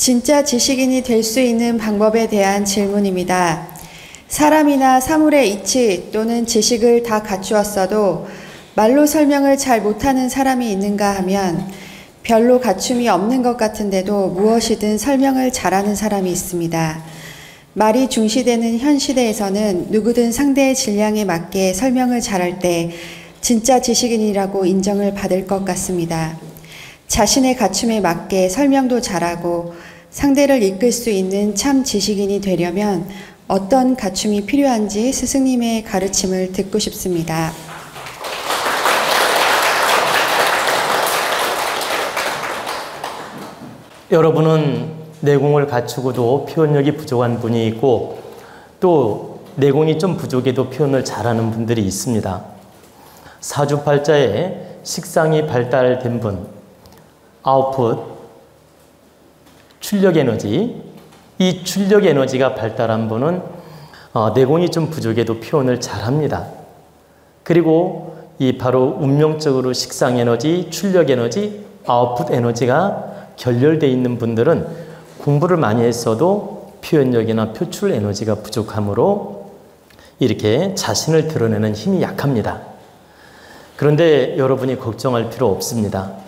진짜 지식인이 될 수 있는 방법에 대한 질문입니다. 사람이나 사물의 이치 또는 지식을 다 갖추었어도 말로 설명을 잘 못하는 사람이 있는가 하면 별로 갖춤이 없는 것 같은데도 무엇이든 설명을 잘하는 사람이 있습니다. 말이 중시되는 현 시대에서는 누구든 상대의 질량에 맞게 설명을 잘할 때 진짜 지식인이라고 인정을 받을 것 같습니다. 자신의 갖춤에 맞게 설명도 잘하고 상대를 이끌 수 있는 참 지식인이 되려면 어떤 갖춤이 필요한지 스승님의 가르침을 듣고 싶습니다. 여러분은 내공을 갖추고도 표현력이 부족한 분이 있고 또 내공이 좀 부족해도 표현을 잘하는 분들이 있습니다. 사주팔자에 식상이 발달된 분, 아웃풋, 출력 에너지, 이 출력 에너지가 발달한 분은 내공이 좀 부족해도 표현을 잘합니다. 그리고 이 바로 운명적으로 식상 에너지, 출력 에너지, 아웃풋 에너지가 결렬되어 있는 분들은 공부를 많이 했어도 표현력이나 표출 에너지가 부족하므로 이렇게 자신을 드러내는 힘이 약합니다. 그런데 여러분이 걱정할 필요 없습니다.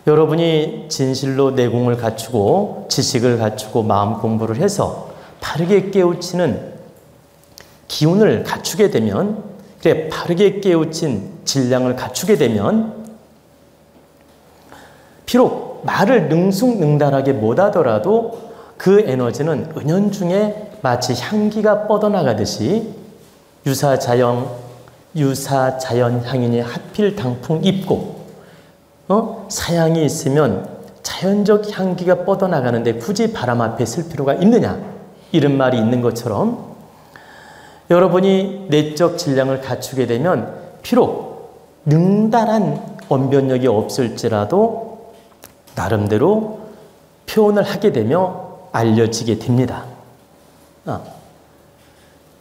여러분이 진실로 내공을 갖추고 지식을 갖추고 마음 공부를 해서 바르게 깨우치는 기운을 갖추게 되면, 그래 바르게 깨우친 질량을 갖추게 되면 비록 말을 능숙능달하게 못하더라도 그 에너지는 은연중에 마치 향기가 뻗어나가듯이 유사자연 향인이 하필 당풍 입고 사양이 있으면 자연적 향기가 뻗어나가는데 굳이 바람 앞에 쓸 필요가 있느냐, 이런 말이 있는 것처럼 여러분이 내적 질량을 갖추게 되면 비록 능달한 언변력이 없을지라도 나름대로 표현을 하게 되며 알려지게 됩니다.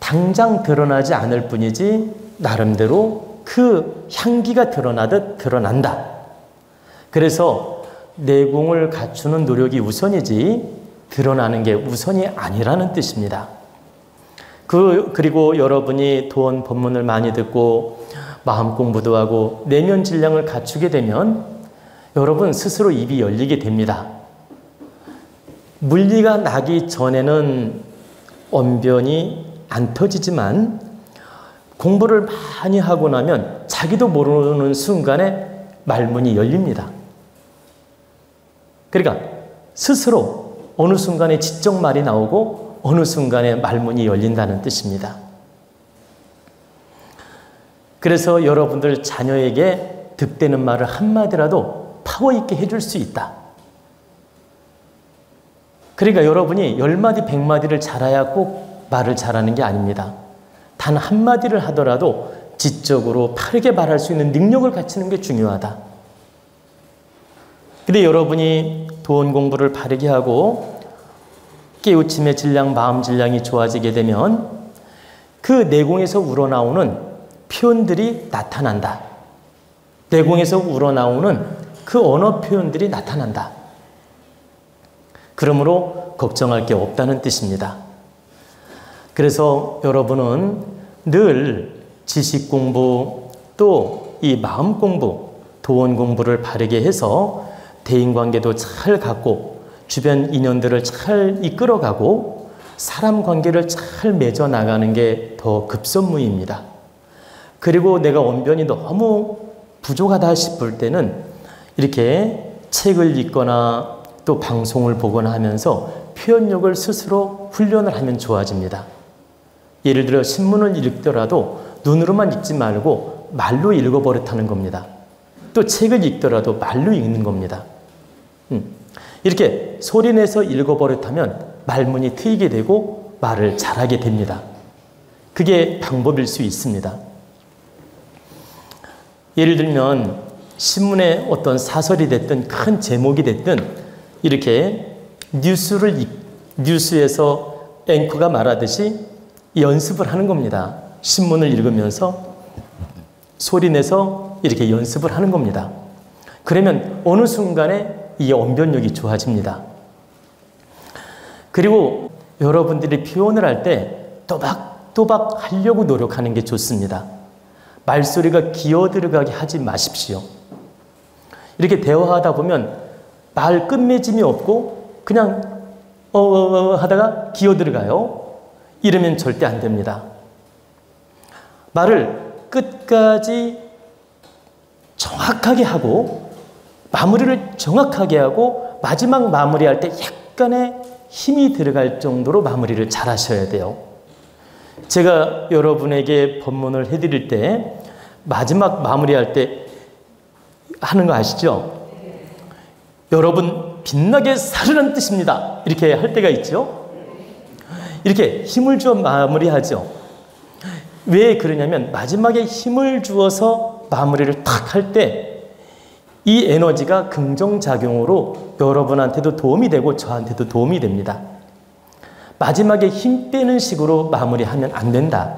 당장 드러나지 않을 뿐이지 나름대로 그 향기가 드러나듯 드러난다. 그래서 내공을 갖추는 노력이 우선이지 드러나는 게 우선이 아니라는 뜻입니다. 그리고 여러분이 도원 법문을 많이 듣고 마음 공부도 하고 내면 질량을 갖추게 되면 여러분 스스로 입이 열리게 됩니다. 물리가 나기 전에는 언변이 안 터지지만 공부를 많이 하고 나면 자기도 모르는 순간에 말문이 열립니다. 그러니까 스스로 어느 순간에 지적 말이 나오고 어느 순간에 말문이 열린다는 뜻입니다. 그래서 여러분들 자녀에게 득되는 말을 한마디라도 파워 있게 해줄 수 있다. 그러니까 여러분이 10마디, 100마디를 잘해야 꼭 말을 잘하는 게 아닙니다. 단 한마디를 하더라도 지적으로 빠르게 말할 수 있는 능력을 갖추는 게 중요하다. 근데 여러분이 도원 공부를 바르게 하고 깨우침의 질량, 마음 질량이 좋아지게 되면 그 내공에서 우러나오는 표현들이 나타난다. 내공에서 우러나오는 그 언어 표현들이 나타난다. 그러므로 걱정할 게 없다는 뜻입니다. 그래서 여러분은 늘 지식 공부 또 이 마음 공부, 도원 공부를 바르게 해서 대인관계도 잘 갖고 주변 인연들을 잘 이끌어가고 사람 관계를 잘 맺어 나가는 게 더 급선무입니다. 그리고 내가 언변이 너무 부족하다 싶을 때는 이렇게 책을 읽거나 또 방송을 보거나 하면서 표현력을 스스로 훈련을 하면 좋아집니다. 예를 들어 신문을 읽더라도 눈으로만 읽지 말고 말로 읽어버릇하는 겁니다. 또 책을 읽더라도 말로 읽는 겁니다. 이렇게 소리내서 읽어버릇하면 말문이 트이게 되고 말을 잘하게 됩니다. 그게 방법일 수 있습니다. 예를 들면 신문에 어떤 사설이 됐든 큰 제목이 됐든 이렇게 뉴스에서 앵커가 말하듯이 연습을 하는 겁니다. 신문을 읽으면서 소리내서 이렇게 연습을 하는 겁니다. 그러면 어느 순간에 이 언변력이 좋아집니다. 그리고 여러분들이 표현을 할 때 또박또박 하려고 노력하는 게 좋습니다. 말소리가 기어 들어가게 하지 마십시오. 이렇게 대화하다 보면 말 끝맺음이 없고 그냥 하다가 기어 들어가요. 이러면 절대 안 됩니다. 말을 끝까지 정확하게 하고 마무리를 정확하게 하고 마지막 마무리할 때 약간의 힘이 들어갈 정도로 마무리를 잘 하셔야 돼요. 제가 여러분에게 법문을 해드릴 때 마지막 마무리할 때 하는 거 아시죠? 여러분 빛나게 살으란 뜻입니다. 이렇게 할 때가 있죠. 이렇게 힘을 주어 마무리하죠. 왜 그러냐면 마지막에 힘을 주어서 마무리를 탁 할 때 이 에너지가 긍정작용으로 여러분한테도 도움이 되고 저한테도 도움이 됩니다. 마지막에 힘 빼는 식으로 마무리하면 안 된다.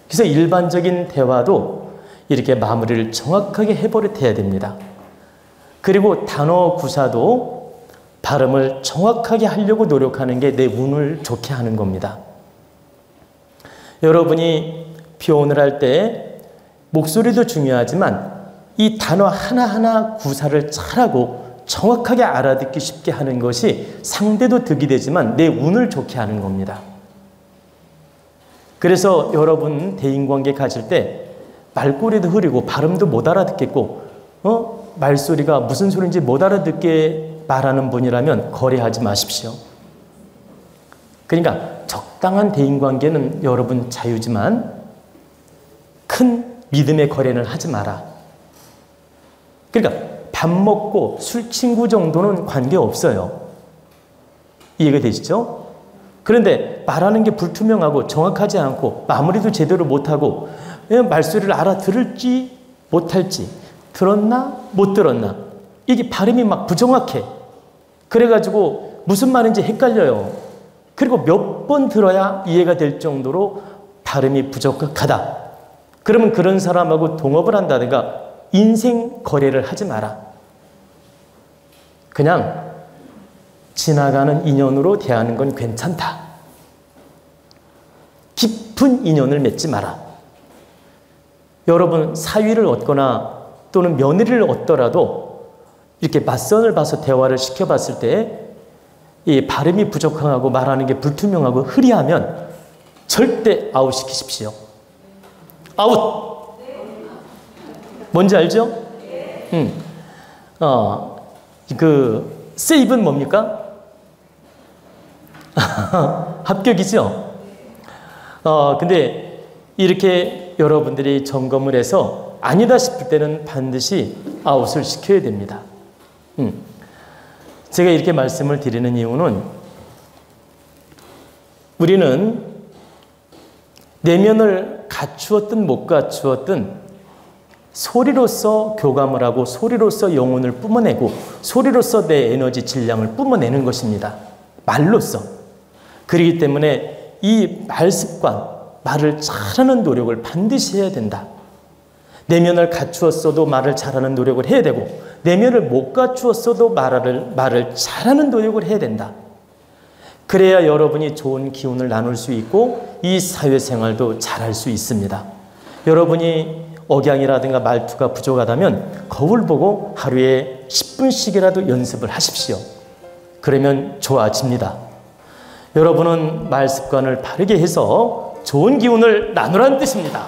그래서 일반적인 대화도 이렇게 마무리를 정확하게 해버릇해야 됩니다. 그리고 단어 구사도 발음을 정확하게 하려고 노력하는 게 내 운을 좋게 하는 겁니다. 여러분이 표현을 할 때 목소리도 중요하지만 이 단어 하나하나 구사를 잘하고 정확하게 알아듣기 쉽게 하는 것이 상대도 득이 되지만 내 운을 좋게 하는 겁니다. 그래서 여러분 대인관계 가질 때 말꼬리도 흐리고 발음도 못 알아듣겠고 말소리가 무슨 소리인지 못 알아듣게 말하는 분이라면 거래하지 마십시오. 그러니까 적당한 대인관계는 여러분 자유지만 큰 믿음의 거래는 하지 마라. 그러니까 밥 먹고 술 친구 정도는 관계없어요. 이해가 되시죠? 그런데 말하는 게 불투명하고 정확하지 않고 마무리도 제대로 못하고 말소리를 알아들을지 못할지 들었나 못 들었나 이게 발음이 막 부정확해. 그래가지고 무슨 말인지 헷갈려요. 그리고 몇 번 들어야 이해가 될 정도로 발음이 부족하다. 그러면 그런 사람하고 동업을 한다든가 인생 거래를 하지 마라. 그냥 지나가는 인연으로 대하는 건 괜찮다. 깊은 인연을 맺지 마라. 여러분 사위를 얻거나 또는 며느리를 얻더라도 이렇게 맞선을 봐서 대화를 시켜봤을 때 이 발음이 부족하고 말하는 게 불투명하고 흐리하면 절대 아웃시키십시오. 아웃! 뭔지 알죠? 그 세이브는 뭡니까? 합격이죠? 근데 이렇게 여러분들이 점검을 해서 아니다 싶을 때는 반드시 아웃을 시켜야 됩니다. 제가 이렇게 말씀을 드리는 이유는 우리는 내면을 갖추었든 못 갖추었든 소리로서 교감을 하고 소리로서 영혼을 뿜어내고 소리로서 내 에너지 질량을 뿜어내는 것입니다. 말로써. 그렇기 때문에 이 말습관, 말을 잘하는 노력을 반드시 해야 된다. 내면을 갖추었어도 말을 잘하는 노력을 해야 되고 내면을 못 갖추었어도 말을 잘하는 노력을 해야 된다. 그래야 여러분이 좋은 기운을 나눌 수 있고 이 사회생활도 잘할 수 있습니다. 여러분이 억양이라든가 말투가 부족하다면 거울 보고 하루에 10분씩이라도 연습을 하십시오. 그러면 좋아집니다. 여러분은 말 습관을 바르게 해서 좋은 기운을 나누라는 뜻입니다.